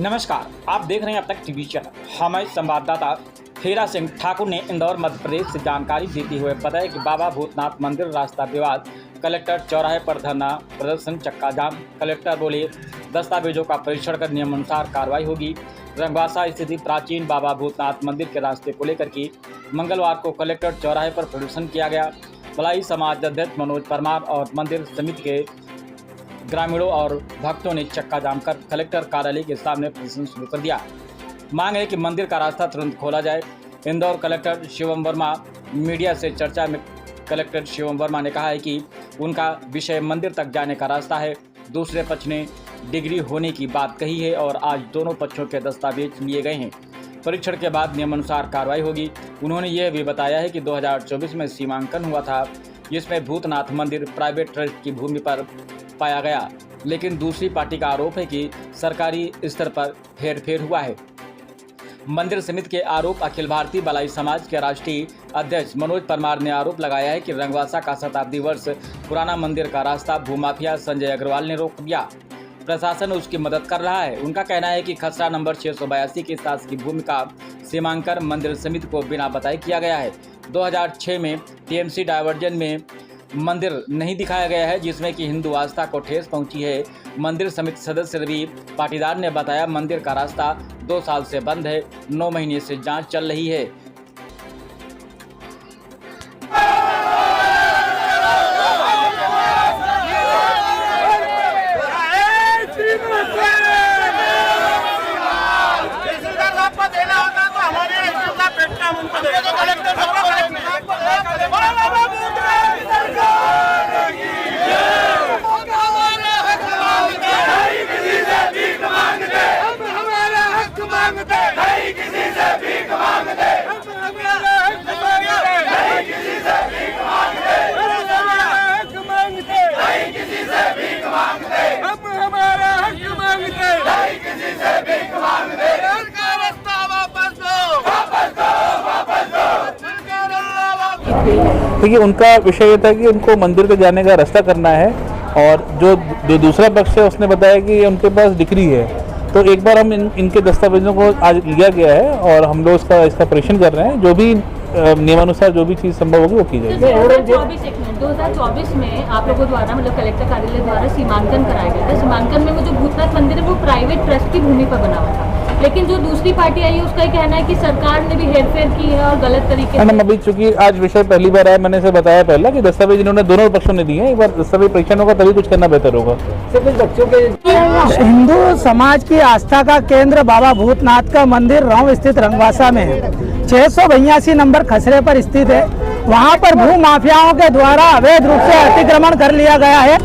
नमस्कार, आप देख रहे हैं अब तक टीवी चैनल। हमारे संवाददाता हीरा सिंह ठाकुर ने इंदौर मध्य प्रदेश से जानकारी देते हुए बताया कि बाबा भूतनाथ मंदिर रास्ता विवाद, कलेक्टर चौराहे पर धरना प्रदर्शन, चक्का जाम। कलेक्टर बोले दस्तावेजों का परीक्षण कर नियमानुसार कार्रवाई होगी। रंगवासा स्थित प्राचीन बाबा भूतनाथ मंदिर के रास्ते को लेकर के मंगलवार को कलेक्टर चौराहे पर प्रदर्शन किया गया। भलाई समाज अध्यक्ष मनोज परमार और मंदिर समिति के ग्रामीणों और भक्तों ने चक्का जाम कर कलेक्टर कार्यालय के सामने प्रदर्शन शुरू कर दिया। मांग है कि मंदिर का रास्ता तुरंत खोला जाए। इंदौर कलेक्टर शिवम वर्मा मीडिया से चर्चा में कलेक्टर शिवम वर्मा ने कहा है कि उनका विषय मंदिर तक जाने का रास्ता है। दूसरे पक्ष ने डिग्री होने की बात कही है और आज दोनों पक्षों के दस्तावेज लिए गए हैं। परीक्षण के बाद नियमानुसार कार्रवाई होगी। उन्होंने यह भी बताया है कि 2024 में सीमांकन हुआ था, जिसमें भूतनाथ मंदिर प्राइवेट ट्रस्ट की भूमि पर पाया गया, लेकिन दूसरी पार्टी का आरोप है कि सरकारी स्तर पर हेरफेर हुआ है। मंदिर समिति के आरोप अखिल भारतीय भलाई समाज के राष्ट्रीय अध्यक्ष मनोज परमार ने आरोप लगाया है कि रंगवासा का शताब्दी वर्ष पुराना मंदिर का रास्ता भूमाफिया संजय अग्रवाल ने रोक दिया। प्रशासन उसकी मदद कर रहा है। उनका कहना है कि खसरा नंबर 682 की शासकीय भूमि का सीमांकन मंदिर समिति को बिना बताए किया गया है। 2006 में टीएमसी डायवर्जन में मंदिर नहीं दिखाया गया है, जिसमें कि हिंदू आस्था को ठेस पहुंची है। मंदिर समिति सदस्य रवि पाटीदार ने बताया मंदिर का रास्ता 2 साल से बंद है। 9 महीने से जांच चल रही है। देखिए, उनका विषय ये था कि उनको मंदिर को जाने का रास्ता करना है और जो दूसरा पक्ष है उसने बताया कि उनके पास डिग्री है। तो एक बार हम इनके दस्तावेजों को आज लिया गया है और हम लोग इसका परीक्षण कर रहे हैं। जो भी नियमानुसार जो भी चीज़ संभव होगी वो की जाएगी। 2024 में आप लोगों द्वारा मतलब कलेक्टर कार्यालय द्वारा सीमांकन कराया गया था। सीमांकन में वो जो भूतनाथ मंदिर है वो प्राइवेट ट्रस्ट की भूमि पर बना हुआ था, लेकिन जो दूसरी पार्टी आई है उसका ये कहना है कि सरकार ने भी हेरफेर की है और गलत तरीके से। मैडम, अभी चूंकि आज विषय पहली बार आया, मैंने इसे बताया पहले कि दस्तावेज इन्होंने दोनों पक्षों ने दिए हैं। एक बार दस्तावेज परीक्षण होगा तभी कुछ करना बेहतर होगा। बच्चों के हिंदू समाज की आस्था का केंद्र बाबा भूतनाथ का मंदिर राव स्थित रंगवासा में है। 682 नंबर खसरे पर स्थित है। वहां पर भू माफियाओं के द्वारा अवैध रूप से अतिक्रमण कर लिया गया है।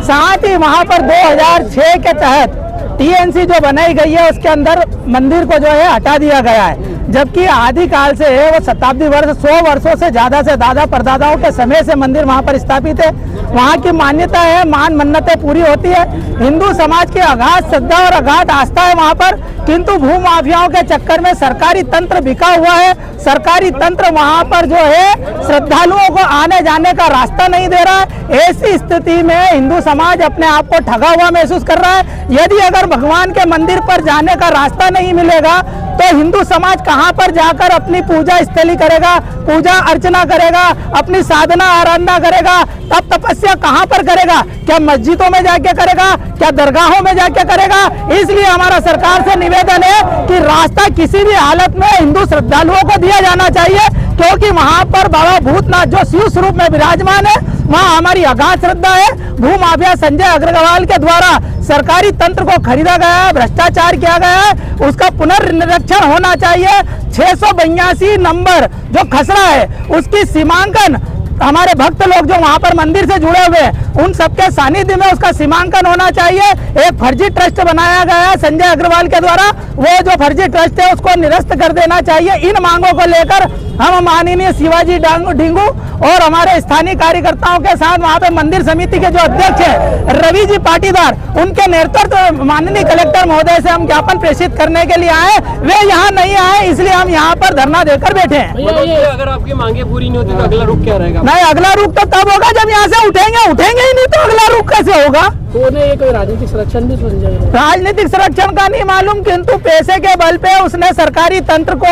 साथ ही वहां पर 2006 के तहत टीएनसी जो बनाई गई है उसके अंदर मंदिर को जो है हटा दिया गया है, जबकि आदिकाल से है वो शताब्दी वर्ष 100 वर्षों से दादा परदादाओं के समय से मंदिर वहां पर स्थापित है। वहां की मान्यता है, मान मन्नतें पूरी होती है। हिंदू समाज की अगाध श्रद्धा और अगाध आस्था है वहां पर, किंतु भू माफियाओं के चक्कर में सरकारी तंत्र बिका हुआ है। सरकारी तंत्र वहां पर जो है श्रद्धालुओं को आने जाने का रास्ता नहीं दे रहा है। ऐसी स्थिति में हिंदू समाज अपने आप को ठगा हुआ महसूस कर रहा है। यदि अगर भगवान के मंदिर पर जाने का रास्ता नहीं मिलेगा तो हिंदू समाज कहां पर जाकर अपनी पूजा स्थली करेगा, पूजा अर्चना करेगा, अपनी साधना आराधना करेगा, तब तपस्या कहां पर करेगा? क्या मस्जिदों में जाके करेगा? क्या दरगाहों में जाके करेगा? इसलिए हमारा सरकार से निवेदन है कि रास्ता किसी भी हालत में हिंदू श्रद्धालुओं को दिया जाना चाहिए, क्योंकि वहां पर बाबा भूतनाथ जो शिव स्वरूप में विराजमान है, वहां हमारी अगाध श्रद्धा है। भू माफिया संजय अग्रवाल के द्वारा सरकारी तंत्र को खरीदा गया है, भ्रष्टाचार किया गया है, उसका पुनर्निरीक्षण होना चाहिए। 682 नंबर जो खसरा है उसकी सीमांकन हमारे भक्त लोग जो वहां पर मंदिर से जुड़े हुए हैं उन सबके सानिध्य में उसका सीमांकन होना चाहिए। एक फर्जी ट्रस्ट बनाया गया है संजय अग्रवाल के द्वारा, वो जो फर्जी ट्रस्ट है उसको निरस्त कर देना चाहिए। इन मांगों को लेकर हम माननीय शिवाजी ढिंगू और हमारे स्थानीय कार्यकर्ताओं के साथ वहां पे मंदिर समिति के जो अध्यक्ष है रवि जी पाटीदार, उनके नेतृत्व माननीय कलेक्टर महोदय से हम ज्ञापन प्रेषित करने के लिए आए। वे यहाँ नहीं आए, इसलिए हम यहाँ पर धरना देकर बैठे हैं। अगर आपकी मांगे पूरी नहीं होती तो अगला रुख क्या रहेगा? नहीं, अगला रुख तो तब होगा जब यहाँ से उठेंगे ही नहीं तो अगला रुख कैसे होगा? कौन है ये, कोई राजनीतिक संरक्षण भी सुन जाएगा? राजनीतिक संरक्षण का नहीं मालूम, किंतु पैसे के बल पे उसने सरकारी तंत्र को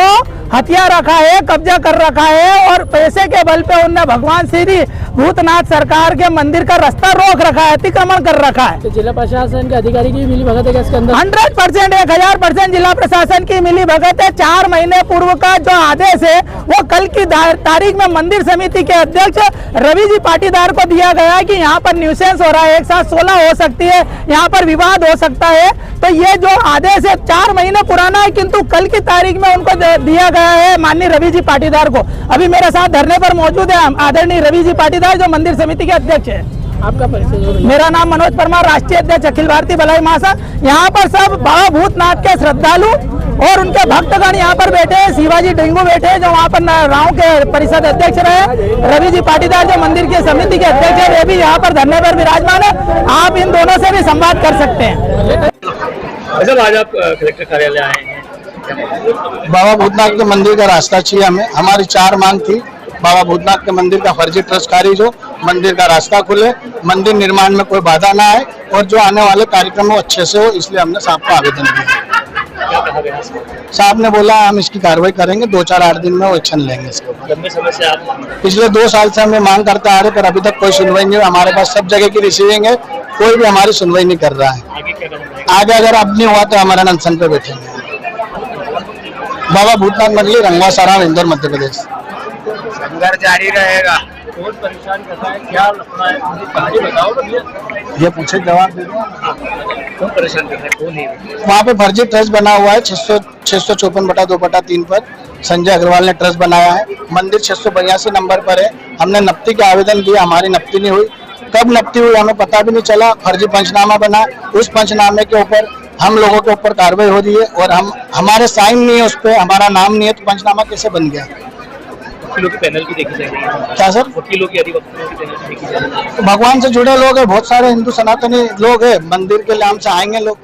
हथिया रखा है, कब्जा कर रखा है, और पैसे के बल पे उनने भगवान श्री भूतनाथ सरकार के मंदिर का रास्ता रोक रखा है, अतिक्रमण कर रखा है। तो जिला प्रशासन के अधिकारी की मिली भगत है क्या इसके अंदर? 100%, 1000% जिला प्रशासन की मिली भगत है। 4 महीने पूर्व का जो आदेश है वो कल की तारीख में मंदिर समिति के अध्यक्ष रवि जी पाटीदार को दिया गया है कि यहाँ पर न्यूसेंस हो रहा है, एक साथ 16 हो सकती है, यहाँ पर विवाद हो सकता है। तो ये जो आदेश है 4 महीने पुराना है, किंतु कल की तारीख में उनको दिया गया है माननीय रवि जी पाटीदार को। अभी मेरे साथ धरने पर मौजूद है आदरणीय रवि जी पाटीदार, जो मंदिर समिति के अध्यक्ष है। आपका परिचय? मेरा नाम मनोज परमार, राष्ट्रीय अध्यक्ष अखिल भारतीय भलाई महासंघ। यहाँ पर सब बाबा भूतनाथ के श्रद्धालु और उनके भक्तगण यहाँ पर बैठे हैं। शिवाजी डेंगू बैठे हैं, जो वहाँ पर गाँव के परिषद अध्यक्ष रहे। रवि जी पाटीदार जो मंदिर की समिति के अध्यक्ष है, वे भी यहाँ पर धरने पर विराजमान है। आप इन दोनों से भी संवाद कर सकते हैं। आज आप कलेक्टर कार्यालय आए हैं, बाबा भूतनाथ के मंदिर का रास्ता चाहिए हमें। हमारी 4 मांग थी। बाबा भूतनाथ के मंदिर का फर्जी ट्रस्ट खारिज हो, मंदिर का रास्ता खुले, मंदिर निर्माण में कोई बाधा ना आए, और जो आने वाले कार्यक्रम हो अच्छे से हो, इसलिए हमने साहब को आवेदन दिया। साहब ने बोला हम इसकी कार्रवाई करेंगे, 2-4-8 दिन में वो एक्शन लेंगे इसके ऊपर। पिछले 2 साल से हमें मांग करते आ रहे, पर अभी तक कोई सुनवाई नहीं हुई। हमारे पास सब जगह की रिसीविंग है, कोई भी हमारी सुनवाई नहीं कर रहा है। आगे अगर अब नहीं हुआ तो हमारा अनशन पे बैठेंगे। बाबा भूतनाथ मंदिर, रंगवा साराम, इंदौर, मध्य प्रदेश। संघर्ष जारी रहेगा। कौन परेशान करता है, क्या लफड़ा है, मुझे कहानी बताओ ना भैया। ये पूछे जवाब दे दो। कौन परेशान करता है, कौन है? वहाँ पे फर्जी ट्रस्ट बना हुआ है 654/2/3 पर। संजय अग्रवाल ने ट्रस्ट बनाया है। मंदिर 682 नंबर पर है। हमने नफ्ती का आवेदन दिया, हमारी नफ्ती नहीं हुई। कब नफ्ती हुई हमें पता भी नहीं चला। फर्जी पंचनामा बना, उस पंचनामे के ऊपर हम लोगों के ऊपर कार्रवाई हो रही है, और हमारे साइन नहीं है उस पर, हमारा नाम नहीं है, तो पंचनामा कैसे बन गया? वकीलों की पेनल्टी देखी जाएगी क्या सर? वकीलों की अधिवक्ताओं की पेनल्टी देखी जाएगी। भगवान से जुड़े लोग हैं, बहुत सारे हिंदू सनातनी लोग हैं, मंदिर के नाम से आएंगे लोग।